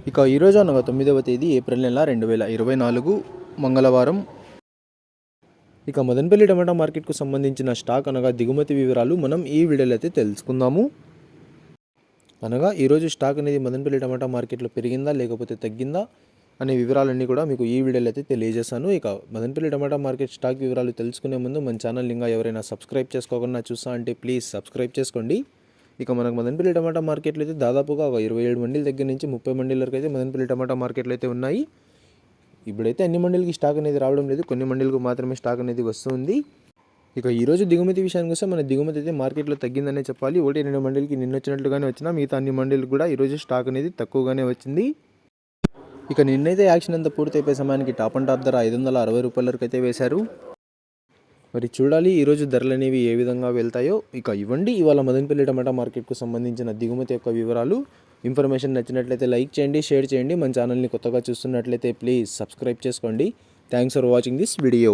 ఇక ఈరోజు అనగా 9వ తేదీ ఏప్రిల్ నెల 2024 మంగళవారం. ఇక మదనపల్లి టమాటా మార్కెట్కు సంబంధించిన స్టాక్ అనగా దిగుమతి వివరాలు మనం ఈ వీడియోలో అయితే తెలుసుకుందాము. అనగా ఈరోజు స్టాక్ అనేది మదనపల్లి టమాటా మార్కెట్లో పెరిగిందా లేకపోతే తగ్గిందా అనే వివరాలన్నీ కూడా మీకు ఈ వీడియోలో అయితే తెలియజేస్తాను. ఇక మదనపల్లి టమాటా మార్కెట్ స్టాక్ వివరాలు తెలుసుకునే ముందు మన ఛానల్ ఇంకా ఎవరైనా సబ్స్క్రైబ్ చేసుకోకుండా చూస్తా అంటే ప్లీజ్ సబ్స్క్రైబ్ చేసుకోండి. ఇక మనకు మదనపల్లి టమాటా మార్కెట్లో అయితే దాదాపుగా 27 మండీల దగ్గర నుంచి 30 మండీల వరకు అయితే మదనపల్లి టమాటా మార్కెట్లో అయితే ఉన్నాయి. ఇప్పుడైతే అన్ని మండీలకి స్టాక్ అనేది రావడం లేదు, కొన్ని మండీలకు మాత్రమే స్టాక్ అనేది వస్తుంది. ఇక ఈరోజు దిగుమతి విషయానికి వస్తే మన దిగుమతి అయితే మార్కెట్లో తగ్గిందనే చెప్పాలి. 1-2 మండీలకి నిన్న వచ్చినట్లుగానే వచ్చినా మిగతా అన్ని మండీలకు కూడా ఈరోజు స్టాక్ అనేది తక్కువగానే వచ్చింది. ఇక నిన్నైతే యాక్షన్ అంతా పూర్తయిపోయే సమయానికి టాప్ అండ్ టాప్ ధర 560 రూపాయల వరకు అయితే వేశారు. మరి చూడాలి ఈరోజు ధరలు అనేవి ఏ విధంగా వెళ్తాయో. ఇక ఇవ్వండి ఇవాళ మదనపల్లి టమాటా మార్కెట్కు సంబంధించిన దిగుమతి యొక్క వివరాలు. ఇన్ఫర్మేషన్ నచ్చినట్లయితే లైక్ చేయండి, షేర్ చేయండి. మన ఛానల్ని కొత్తగా చూస్తున్నట్లయితే ప్లీజ్ సబ్స్క్రైబ్ చేసుకోండి. Thanks for watching this video.